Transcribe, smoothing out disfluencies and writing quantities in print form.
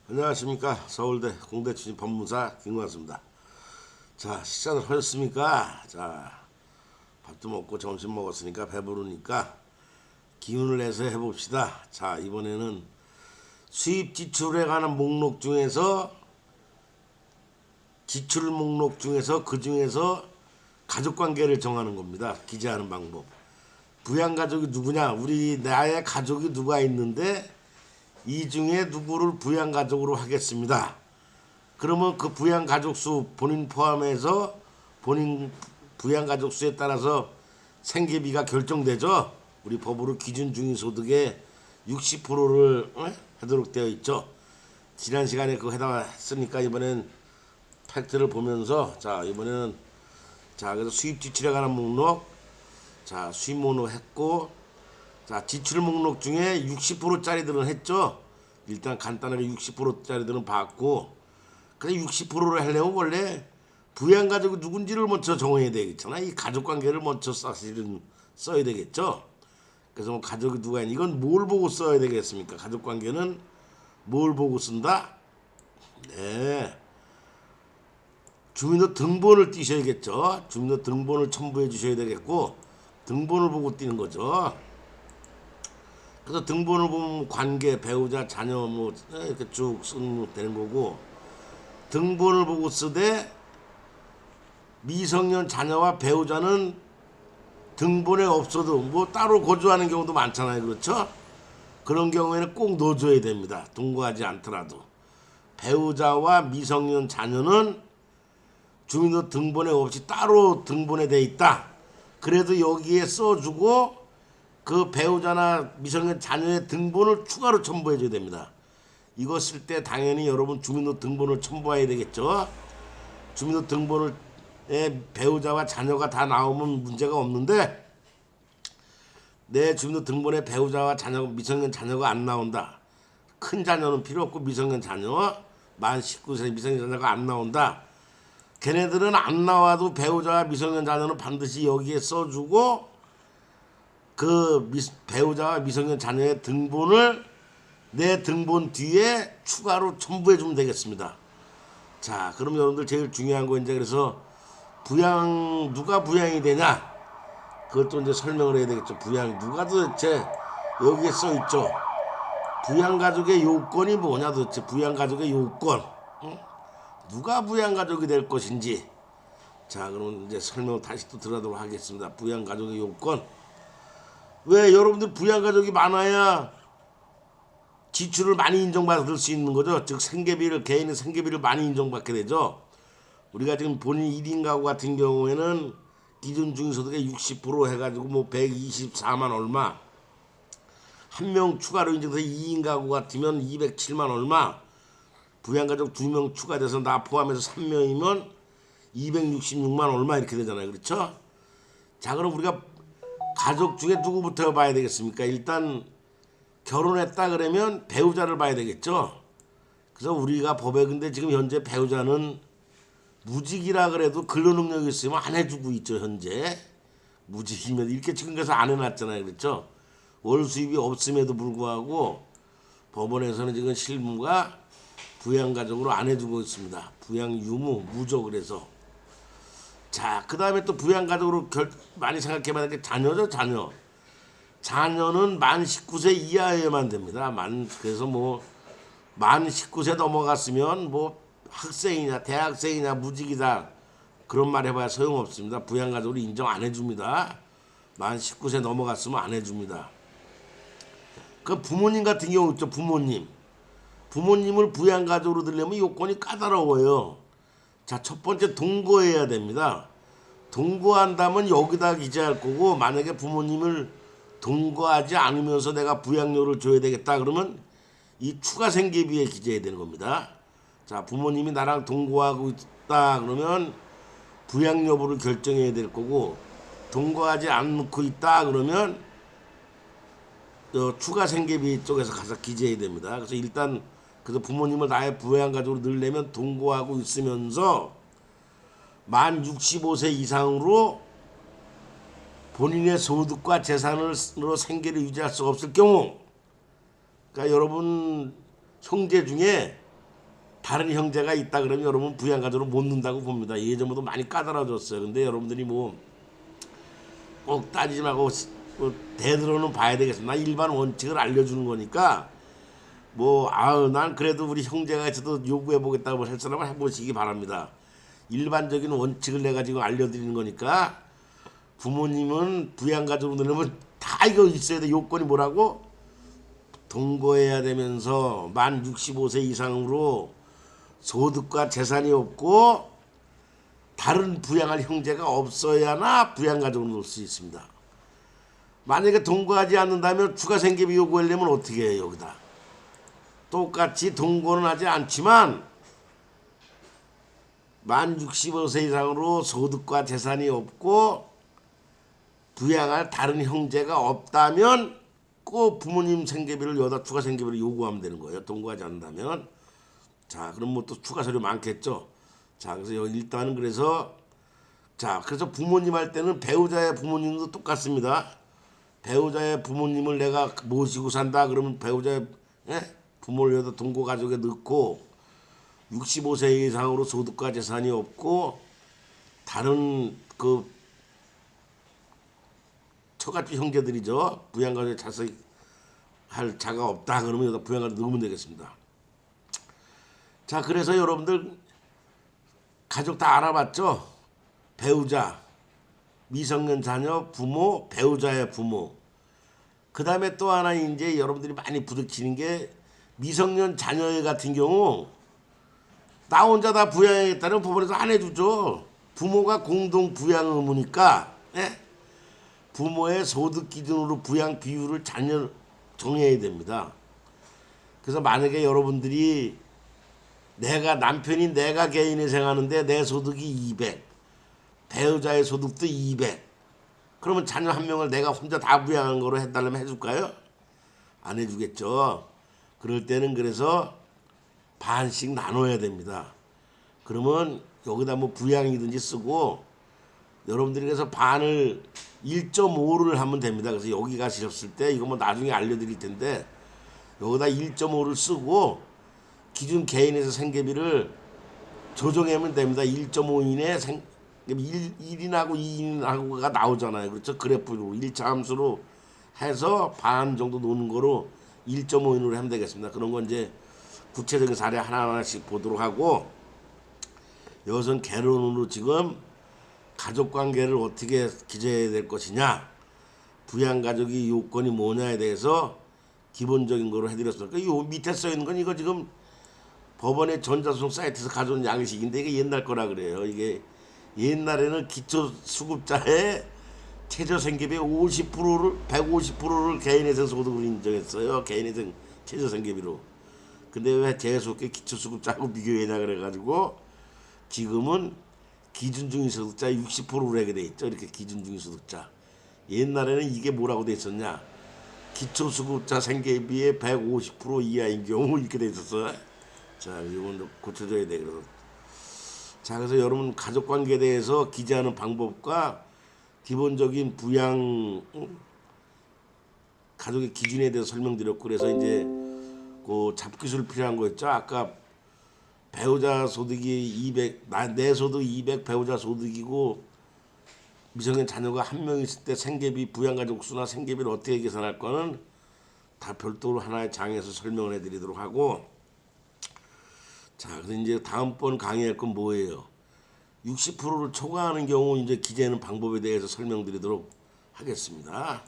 안녕하십니까. 서울대 공대 출신 법무사 김광수입니다. 자, 식사를 하셨습니까? 자, 밥도 먹고 점심 먹었으니까 배부르니까 기운을 내서 해봅시다. 자, 이번에는 수입 지출에 관한 목록 중에서 지출 목록 중에서 그 중에서 가족관계를 정하는 겁니다. 기재하는 방법. 부양가족이 누구냐? 나의 가족이 누가 있는데 이 중에 누구를 부양가족으로 하겠습니다. 그러면 그 부양가족 수 본인 포함해서 본인 부양가족 수에 따라서 생계비가 결정되죠. 우리 법으로 기준 중위소득의 60%를 하도록 되어 있죠. 지난 시간에 그거 해당했으니까 이번엔 팩트를 보면서 자 이번에는 자 그래서 수입 지출에 관한 목록 자 수입 목록 했고 자 지출 목록 중에 60%짜리들은 했죠. 일단 간단하게 60%짜리들은 봤고 그래 60%를 하려면 원래 부양가족이 누군지를 먼저 정해야 되겠잖아. 이 가족관계를 먼저 사실은 써야 되겠죠. 그래서 뭐 가족이 누가 있니 이건 뭘 보고 써야 되겠습니까? 가족관계는 뭘 보고 쓴다? 네. 주민등록 등본을 띄셔야겠죠. 주민등록 등본을 첨부해 주셔야 되겠고 등본을 보고 띄는 거죠. 그래서 등본을 보면 관계, 배우자, 자녀 뭐 이렇게 쭉 쓰면 되는 거고 등본을 보고 쓰되 미성년 자녀와 배우자는 등본에 없어도 뭐 따로 거주하는 경우도 많잖아요. 그렇죠? 그런 경우에는 꼭 넣어줘야 됩니다. 동거하지 않더라도. 배우자와 미성년 자녀는 주민등록 등본에 없이 따로 등본에 돼 있다. 그래도 여기에 써주고 그 배우자나 미성년 자녀의 등본을 추가로 첨부해 줘야 됩니다. 이거 쓸 때 당연히 여러분 주민등록 등본을 첨부해야 되겠죠. 주민등록 등본을 배우자와 자녀가 다 나오면 문제가 없는데 내 주민등록 등본에 배우자와 자녀, 미성년 자녀가 안 나온다. 큰 자녀는 필요 없고 미성년 자녀 만 19세 미성년 자녀가 안 나온다. 걔네들은 안 나와도 배우자와 미성년 자녀는 반드시 여기에 써주고 그 배우자와 미성년 자녀의 등본을 내 등본 뒤에 추가로 첨부해 주면 되겠습니다. 자, 그럼 여러분들 제일 중요한 거 이제 그래서 부양 누가 부양이 되냐? 그것도 이제 설명을 해야 되겠죠. 부양 누가 도대체 여기에 써 있죠. 부양가족의 요건이 뭐냐 도대체 부양가족의 요건. 응? 누가 부양가족이 될 것인지. 자, 그럼 이제 설명을 다시 또 들어가도록 하겠습니다. 부양가족의 요건. 왜 여러분들 부양가족이 많아야 지출을 많이 인정받을 수 있는 거죠. 즉 생계비를 개인의 생계비를 많이 인정받게 되죠. 우리가 지금 본인 1인 가구 같은 경우에는 기준 중위소득의 60% 해가지고 뭐 124만 얼마 한 명 추가로 인정돼서 2인 가구 같으면 207만 얼마 부양가족 2명 추가돼서 나 포함해서 3명이면 266만 얼마 이렇게 되잖아요. 그렇죠? 자 그럼 우리가 가족 중에 누구부터 봐야 되겠습니까? 일단 결혼했다 그러면 배우자를 봐야 되겠죠. 그래서 우리가 법에 근데 지금 현재 배우자는 무직이라 그래도 근로능력이 있으면 안 해주고 있죠. 현재 무직이면 이렇게 지금 그래서 안 해놨잖아요. 그렇죠? 월 수입이 없음에도 불구하고 법원에서는 지금 실무가 부양가족으로 안 해주고 있습니다. 부양 유무 무죠. 그래서 자, 그 다음에 또 부양가족으로 많이 생각해봐야 될 게 자녀죠. 자녀는 만 19세 이하여야만 됩니다. 그래서 뭐 만 19세 넘어갔으면 뭐 학생이냐 대학생이냐 무직이다 그런 말 해봐야 소용없습니다. 부양가족으로 인정 안 해줍니다. 만 19세 넘어갔으면 안 해줍니다. 그 부모님 같은 경우 있죠. 부모님을 부양가족으로 들려면 요건이 까다로워요. 자, 첫 번째 동거해야 됩니다. 동거한다면 여기다 기재할 거고 만약에 부모님을 동거하지 않으면서 내가 부양료를 줘야 되겠다 그러면 이 추가 생계비에 기재해야 되는 겁니다. 자, 부모님이 나랑 동거하고 있다 그러면 부양 여부를 결정해야 될 거고 동거하지 않고 있다 그러면 추가 생계비 쪽에서 가서 기재해야 됩니다. 그래서 일단 그래서 부모님을 나의 부양가족으로 넣으려면 동거하고 있으면서 만 65세 이상으로 본인의 소득과 재산으로 생계를 유지할 수 없을 경우 그러니까 여러분 형제 중에 다른 형제가 있다 그러면 여러분 부양가족으로 못 넣는다고 봅니다. 예전보다 많이 까다로워졌어요. 근데 여러분들이 뭐 꼭 따지지 말고 대들어는 봐야 되겠습니다. 일반 원칙을 알려주는 거니까 뭐 난 그래도 우리 형제가 있어도 요구해 보겠다고 할 사람은 해보시기 바랍니다. 일반적인 원칙을 내가 지금 알려드리는 거니까 부모님은 부양가족으로 넣으면 다 이거 있어야 돼. 요건이 뭐라고? 동거해야 되면서 만 65세 이상으로 소득과 재산이 없고 다른 부양할 형제가 없어야나 부양가족으로 넣을 수 있습니다. 만약에 동거하지 않는다면 추가생계비 요구하려면 어떻게 해요? 여기다 똑같이 동거는 하지 않지만 만 65세 이상으로 소득과 재산이 없고 부양할 다른 형제가 없다면 꼭 부모님 생계비를 여기다 추가생계비를 요구하면 되는 거예요. 동거하지 않는다면. 자, 그럼 뭐 또 추가 서류 많겠죠. 자, 그래서 여기 일단은 그래서 부모님 할 때는 배우자의 부모님도 똑같습니다. 배우자의 부모님을 내가 모시고 산다 그러면 배우자의 부모를 여기다 동거 가족에 넣고 65세 이상으로 소득과 재산이 없고 다른 그 처갓집 형제들이죠. 부양가족에 자식할 자가 없다 그러면 여기다 부양가족 넣으면 되겠습니다. 자, 그래서 여러분들 가족 다 알아봤죠? 배우자, 미성년 자녀, 부모, 배우자의 부모. 그 다음에 또 하나 이제 여러분들이 많이 부딪히는 게 미성년 자녀 같은 경우 나 혼자 다 부양하겠다는 법원에서 안 해주죠. 부모가 공동 부양 의무니까 부모의 소득 기준으로 부양 비율을 자녀 정해야 됩니다. 그래서 만약에 여러분들이 남편이 내가 개인회생하는데 내 소득이 200, 배우자의 소득도 200. 그러면 자녀 한 명을 내가 혼자 다 부양한 거로 해달라면 해줄까요? 안 해주겠죠. 그럴 때는 그래서 반씩 나눠야 됩니다. 그러면 여기다 뭐 부양이든지 쓰고 여러분들이 그래서 반을 1.5를 하면 됩니다. 그래서 여기 가셨을 때 이거 뭐 나중에 알려드릴 텐데 여기다 1.5를 쓰고 기준 개인에서 생계비를 조정하면 됩니다. 1.5 이내 1인하고 2인하고가 나오잖아요. 그렇죠? 그래프로 1차 함수로 해서 반 정도 노는 거로 1.5인으로 하면 되겠습니다. 그런 건 이제 구체적인 사례 하나하나씩 보도록 하고 여기서는 개론으로 지금 가족관계를 어떻게 기재해야 될 것이냐 부양가족이 요건이 뭐냐에 대해서 기본적인 거로 해드렸습니다. 그러니까 요 밑에 써있는 건 이거 지금 법원의 전자소송 사이트에서 가져온 양식인데 이게 옛날 거라 그래요. 이게 옛날에는 기초수급자의 최저생계비의 150%를 개인회생 소득으로 인정했어요. 개인회생 최저생계비로. 근데 왜 재수없게 기초수급자하고 비교해냐 그래가지고 지금은 기준중위소득자 60%로 하게 돼 있죠. 이렇게 기준중위소득자. 옛날에는 이게 뭐라고 돼 있었냐? 기초수급자 생계비의 150% 이하인 경우 이렇게 돼 있었어요. 자, 이건 고쳐줘야 돼. 그래서 여러분 가족관계에 대해서 기재하는 방법과 기본적인 부양 가족의 기준에 대해서 설명드렸고 그래서 이제 그 잡기술 필요한 거 있죠. 아까 배우자 소득이 200, 내 소득 200, 배우자 소득이고 미성년 자녀가 한 명 있을 때 생계비 부양가족 수나 생계비를 어떻게 계산할 거는 다 별도로 하나의 장에서 설명을 해드리도록 하고 자, 그래서 이제 다음번 강의할 건 뭐예요? 60%를 초과하는 경우 이제 기재하는 방법에 대해서 설명드리도록 하겠습니다.